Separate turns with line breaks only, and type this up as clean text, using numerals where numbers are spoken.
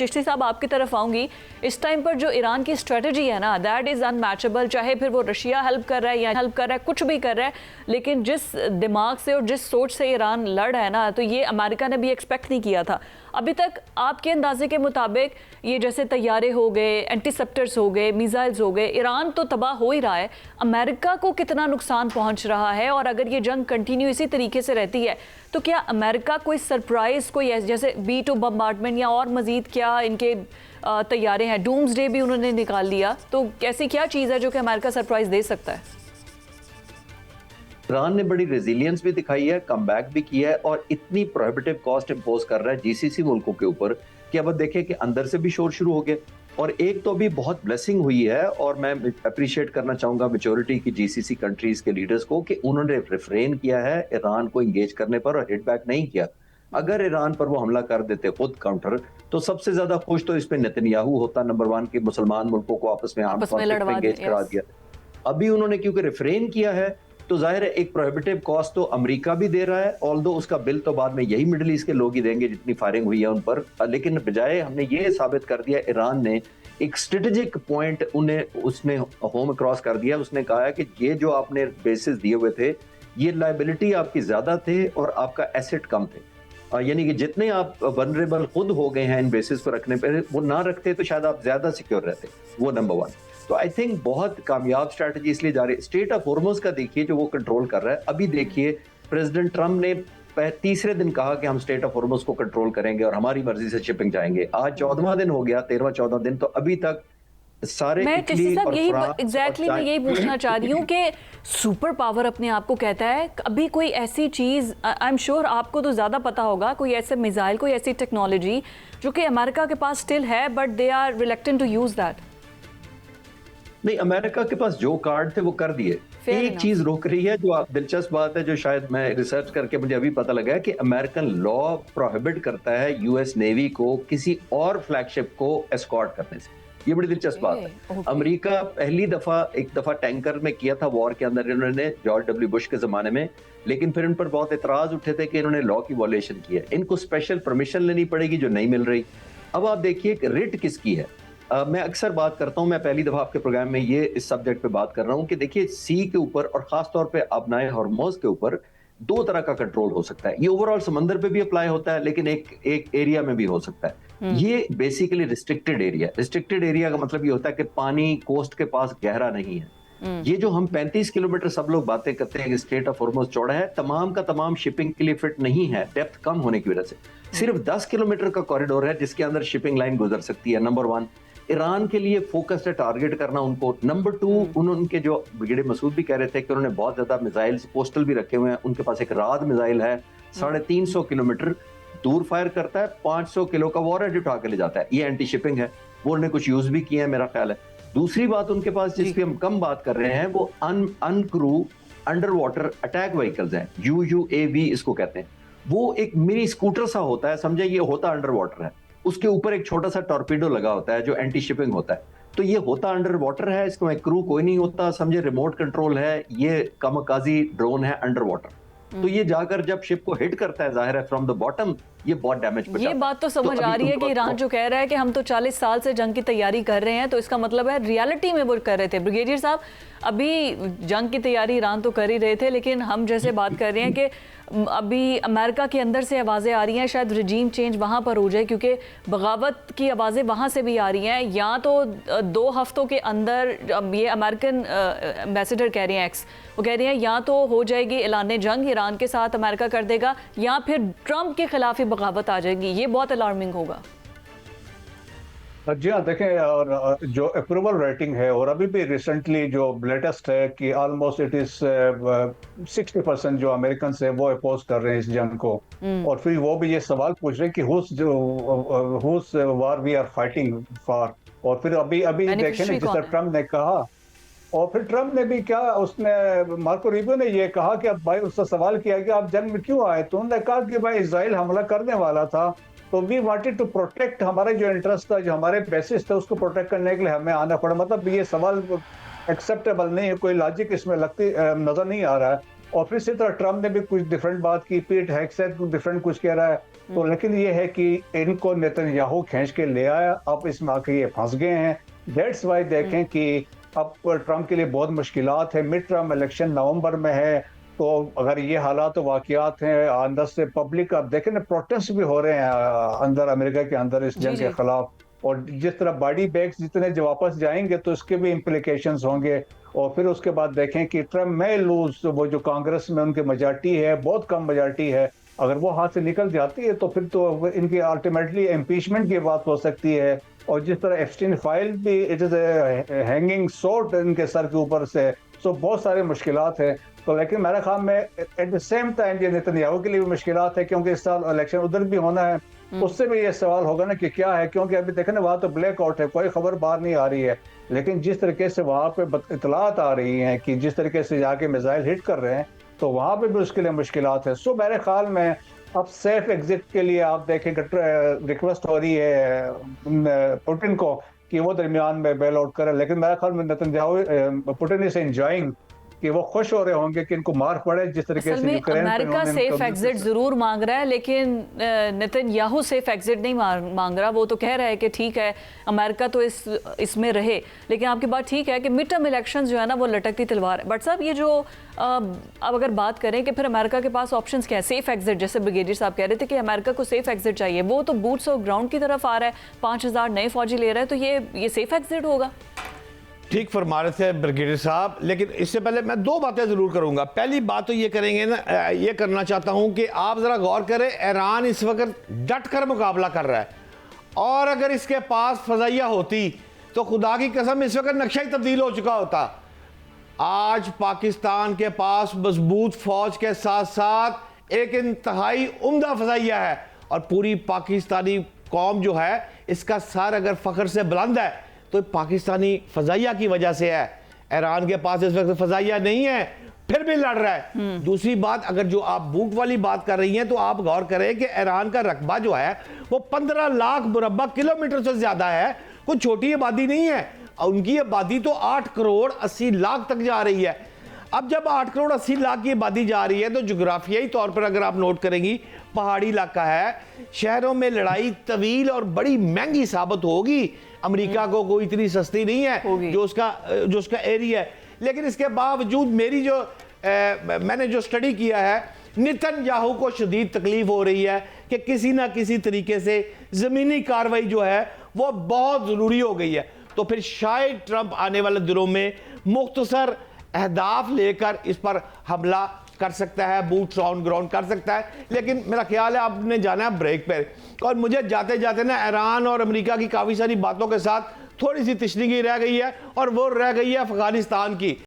चिश्ती साहब आपकी तरफ आऊँगी। इस टाइम पर जो ईरान की स्ट्रेटजी है ना, दैट इज़ अनमैचेबल। चाहे फिर वो रशिया हेल्प कर रहा है या हेल्प कर रहा है, कुछ भी कर रहा है, लेकिन जिस दिमाग से और जिस सोच से ईरान लड़ है ना, तो ये अमेरिका ने भी एक्सपेक्ट नहीं किया था। अभी तक आपके अंदाजे के मुताबिक ये जैसे तैयारे हो गए, एंटीसेप्टर्स हो गए, मिसाइल्स हो गए, ईरान तो तबाह हो ही रहा है, अमेरिका को कितना नुकसान पहुंच रहा है? और अगर ये जंग कंटिन्यू इसी तरीके से रहती है तो क्या अमेरिका कोई सरप्राइज़, कोई जैसे B-2 बम्बार्डमेंट या और मज़ीद क्या इनके तैयारे हैं? डूम्सडे भी उन्होंने निकाल लिया, तो कैसी क्या चीज़ है जो कि अमेरिका सरप्राइज़ दे सकता है?
ईरान ने बड़ी रेजिलियंस भी दिखाई है, कमबैक भी किया है और इतनी प्रोहिबिटिव कॉस्ट इंपोज कर रहा है जीसीसी मुल्कों के ऊपर कि अब देखें कि अंदर से भी शोर शुरू हो गया। और एक तो अभी बहुत ब्लेसिंग हुई है और मैं अप्रिशिएट करना चाहूंगा मेजोरिटी की जीसीसी कंट्रीज के लीडर्स को कि उन्होंने रिफ्रेन किया है ईरान को इंगेज करने पर और हिट बैक नहीं किया। अगर ईरान पर वो हमला कर देते खुद काउंटर, तो सबसे ज्यादा खुश तो इस पे नेतन्याहू होता, नंबर 1 के मुसलमान मुल्कों को आपस में एंगेज करा दिया। अभी उन्होंने क्योंकि रिफ्रेन किया है तो जाहिर है एक प्रोहिबिटिव कॉस्ट तो अमेरिका भी दे रहा है, ऑल्दो उसका बिल तो बाद में यही मिडिल ईस्ट के लोग ही देंगे जितनी फायरिंग हुई है उन पर। लेकिन बजाय हमने ये साबित कर दिया, ईरान ने एक स्ट्रेटेजिक पॉइंट उसने होम क्रॉस कर दिया। उसने कहा है कि ये जो आपने बेसिस दिए हुए थे, ये लायबिलिटी आपकी ज्यादा थे और आपका एसेट कम थे। यानी कि जितने आप वनरेबल खुद हो गए हैं इन बेसिस पर रखने पर, वो ना रखते तो शायद आप ज्यादा सिक्योर रहते। वो नंबर 1। तो आई थिंक बहुत कामयाब स्ट्रैटेजी इसलिए जा रही है। स्ट्रेट ऑफ हॉर्मुज़ का देखिए जो वो कंट्रोल कर रहा है। अभी देखिए प्रेसिडेंट ट्रंप ने तीसरे दिन कहा कि हम स्ट्रेट ऑफ हॉर्मुज़ को कंट्रोल करेंगे और हमारी मर्जी से शिपिंग जाएंगे। आज 14वां दिन हो गया, 13वां-14वां दिन, तो अभी तक सारे
मैं
इटली और
एग्जैक्टली मैं यही पूछना चाह रही हूँ कि सुपर पावर अपने आप को कहता है, अभी कोई ऐसी चीज़, आई एम श्योर आपको तो ज़्यादा पता होगा, कोई ऐसे मिसाइल, कोई ऐसी टेक्नोलॉजी जो कि अमेरिका के पास स्टिल है but they are reluctant to use that?
नहीं, अमेरिका के पास जो कार्ड थे वो कर दिए। एक चीज रोक रही है जो आप दिलचस्प बात है, जो शायद मैं रिसर्च करके मुझे अभी पता लगा है कि अमेरिकन लॉ प्रोहिबिट करता है यूएस नेवी को किसी और फ्लैगशिप को एस्कॉर्ट करने से। ये बड़ी दिलचस्प बात है। अमेरिका पहली दफा एक दफा टैंकर में किया था वॉर के अंदर इन्होंने, जॉर्ज डब्ल्यू बुश के जमाने में, लेकिन फिर इन पर बहुत एतराज उठे थे कि इन्होंने लॉ की वॉलेशन की है। इनको स्पेशल परमिशन लेनी पड़ेगी जो नहीं मिल रही। अब आप देखिए रिट किसकी है। मैं अक्सर बात करता हूं, मैं पहली दफा आपके प्रोग्राम में ये इस सब्जेक्ट पे बात कर रहा हूं कि देखिए सी के ऊपर और खास तौर पे अपनाए हॉर्मोज के ऊपर 2 तरह का कंट्रोल हो सकता है। ये ओवरऑल समंदर पे भी अप्लाई होता है, लेकिन एक एरिया में भी हो सकता है। ये basically restricted area. Restricted area का मतलब ये होता है कि पानी कोस्ट के पास गहरा नहीं है। ये जो हम 35 किलोमीटर सब लोग बातें करते हैं कि स्ट्रेट ऑफ हॉर्मुज़ चौड़ा है, तमाम का तमाम शिपिंग के लिए फिट नहीं है, डेप्थ कम होने की वजह से। सिर्फ 10 किलोमीटर का कॉरिडोर है जिसके अंदर शिपिंग लाइन गुजर सकती है। नंबर 1 ईरान के लिए फोकस्ड है टारगेट करना उनको। नंबर 2 उनके जो ब्रिगेडियर मसूद भी कह रहे थे कि उन्होंने बहुत ज्यादा मिसाइल्स पोस्टल भी रखे हुए हैं। उनके पास एक राद मिसाइल है, 350 किलोमीटर दूर फायर करता है, 500 किलो का वॉरहेड उठा के ले जाता है। ये एंटी शिपिंग है, वो उन्होंने कुछ यूज भी किया है मेरा ख्याल है। दूसरी बात उनके पास जिसकी हम कम बात कर रहे हैं वो अनक्रू अंडर वाटर अटैक व्हीकल्स हैं, UUAV इसको कहते हैं। वो एक मिनी स्कूटर सा होता है, समझे, ये होता अंडर वाटर है, उसके ऊपर एक छोटा सा टॉर्पीडो लगा होता है जो एंटी शिपिंग होता है। तो ये होता अंडर वाटर है, इसमें क्रू कोई नहीं होता, समझे, रिमोट कंट्रोल है, ये कामाकाजी ड्रोन है अंडर वाटर। तो ये जाकर जब शिप को हिट करता है, जाहिर है फ्रॉम द बॉटम ये बहुत डैमेज पहुंचाता है।
ये बात तो समझ आ रही है कि ईरान जो कह रहा है कि हम तो 40 साल से जंग की तैयारी कर रहे हैं, तो इसका मतलब है रियलिटी में वो कर रहे थे। ब्रिगेडियर साहब, अभी जंग की तैयारी ईरान तो कर ही रहे थे, लेकिन हम जैसे बात कर रहे हैं कि अभी अमेरिका के अंदर से आवाज़ें आ रही हैं शायद रिजीम चेंज वहाँ पर हो जाए, क्योंकि बगावत की आवाज़ें वहाँ से भी आ रही हैं। या तो 2 हफ्तों के अंदर, ये अमेरिकन एम्बेसडर कह रहे हैं, वो कह रहे हैं या तो हो जाएगी ऐलान जंग ईरान के साथ, अमेरिका कर देगा, या फिर ट्रंप के खिलाफ ही बगावत आ जाएगी। ये बहुत अलार्मिंग होगा।
जी हाँ, देखें, और जो अप्रूवल रेटिंग है, और अभी भी रिसेंटली जो लेटेस्ट है कि ऑलमोस्ट इट इज 60% जो अमेरिकन है वो अपोज कर रहे हैं इस जंग को। और फिर वो भी ये सवाल पूछ रहे हैं कि whose war we are fighting for. और फिर अभी देखें जिस तरह ट्रम्प ने कहा, और फिर ट्रम्प ने भी क्या, उसने मार्को रूबियो ने ये कहा कि अब भाई, उससे सवाल किया कि आप जंग में क्यों आए, तो उन्होंने कहा कि भाई इजराइल हमला करने वाला था, तो वी वांटेड टू प्रोटेक्ट, हमारा जो इंटरेस्ट था, जो हमारे बेसिस थे, उसको प्रोटेक्ट करने के लिए हमें आना पड़ा। मतलब ये सवाल एक्सेप्टेबल नहीं है, कोई लॉजिक इसमें नजर नहीं आ रहा है। और फिर इसी तरह ट्रम्प ने भी कुछ डिफरेंट बात की, पीट हेगसेथ कुछ डिफरेंट कुछ कह रहा है। तो लेकिन ये है कि इनको नेतन्याहू खींच के ले आया, अब इसमें आके ये फंस गए हैं। दैट्स वाई देखें कि अब ट्रम्प के लिए बहुत मुश्किलात है। मिड टर्म इलेक्शन नवंबर में है, तो अगर ये हालात वाकयात हैं अंदर से पब्लिक, आप देखें ना प्रोटेस्ट भी हो रहे हैं अंदर अमेरिका के अंदर इस जंग के खिलाफ, और जिस तरह बॉडी बैग्स जितने जो वापस जाएंगे तो इसके भी इम्प्लीकेशंस होंगे। और फिर उसके बाद देखें कि ट्रम्प में लूज, वो जो कांग्रेस में उनकी मेजॉरिटी है बहुत कम मेजॉरिटी है, अगर वो हाथ से निकल जाती है तो फिर तो इनकी अल्टीमेटली इम्पीचमेंट की बात हो सकती है। और जिस तरह एप्स्टीन फाइल भी इट इज हैंगिंग सोर्ट इनके सर के ऊपर से, सो बहुत सारे मुश्किलात है। तो लेकिन मेरे ख्याल में एट द सेम टाइम ये नेतन्याहू के लिए भी मुश्किलात है, क्योंकि इस साल इलेक्शन उधर भी होना है, उससे भी ये सवाल होगा ना कि क्या है, क्योंकि अभी देखें ना वहाँ तो ब्लैक आउट है, कोई खबर बाहर नहीं आ रही है। लेकिन जिस तरीके से वहाँ पे इतलात आ रही हैं कि जिस तरीके से जाके मिसाइल हिट कर रहे हैं, तो वहाँ पे भी उसके लिए मुश्किलात है। सो मेरे ख्याल में अब सेफ एग्जिट के लिए आप देखें रिक्वेस्ट हो रही है पुतिन को कि वो दरमियान में बेल आउट करे, लेकिन मेरे ख्याल में नेतन्याहू पुतिन इज एंजॉयिंग कि वो खुश हो रहे होंगे कि इनको मार पड़े जिस तरीके से यूक्रेन पे
अमेरिका सेफ एग्जिट जरूर मांग रहा है, लेकिन नेतन्याहू सेफ एग्जिट नहीं मांग रहा। वो तो कह रहा है कि ठीक है अमेरिका तो इसमें रहे, लेकिन आपकी बात ठीक है कि मिड टर्म इलेक्शंस जो है ना वो लटकती तलवार है। बट साहब ये जो अब अगर बात करें कि फिर अमेरिका के पास ऑप्शंस क्या है, सेफ एग्जिट, जैसे ब्रिगेडियर साहब कह रहे थे कि अमेरिका को सेफ एग्जिट चाहिए, वो तो बूट्स ऑफ ग्राउंड की तरफ आ रहा है, 5000 नए फौजी ले रहा है, तो ये सेफ एग्जिट होगा।
ठीक फरमा रहे थे ब्रिगेडियर साहब, लेकिन इससे पहले मैं दो बातें ज़रूर करूंगा। पहली बात तो ये करेंगे ना, ये करना चाहता हूं कि आप ज़रा गौर करें, ईरान इस वक्त डट कर मुकाबला कर रहा है, और अगर इसके पास फजाइया होती तो खुदा की कसम इस वक्त नक्शा ही तब्दील हो चुका होता। आज पाकिस्तान के पास मजबूत फौज के साथ साथ एक इंतहाई उम्दा फजाइया है, और पूरी पाकिस्तानी कौम जो है इसका सर अगर फ़ख्र से बुलंद है तो पाकिस्तानी फजाइया की वजह से है। ईरान के पास इस वक्त फजाइया नहीं है, फिर भी लड़ रहा है। दूसरी बात, अगर जो आप भूख वाली बात कर रही हैं तो आप गौर करें कि ईरान का रकबा जो है वो 15 लाख मुरब्बा किलोमीटर से ज्यादा है, कोई छोटी आबादी नहीं है। उनकी आबादी तो 8 करोड़ 80 लाख तक जा रही है। अब जब 8 करोड़ 80 लाख की आबादी जा रही है तो जोग्राफियाई तौर पर अगर आप नोट करेंगी, पहाड़ी इलाका है, शहरों में लड़ाई तवील और बड़ी महंगी साबित होगी। अमेरिका को कोई इतनी सस्ती नहीं है जो उसका एरिया है। लेकिन इसके बावजूद मेरी जो मैंने जो स्टडी किया है, नेतन्याहू को शदीद तकलीफ हो रही है कि किसी ना किसी तरीके से ज़मीनी कार्रवाई जो है वो बहुत ज़रूरी हो गई है। तो फिर शायद ट्रंप आने वाले दिनों में मुख्तसर अहदाफ लेकर इस पर हमला कर सकता है, बूट्स ऑन ग्राउंड कर सकता है। लेकिन मेरा ख्याल है आपने जाना है ब्रेक पर, और मुझे जाते जाते ना ईरान और अमेरिका की काफ़ी सारी बातों के साथ थोड़ी सी तशनीगी रह गई है, और वो रह गई है अफगानिस्तान की।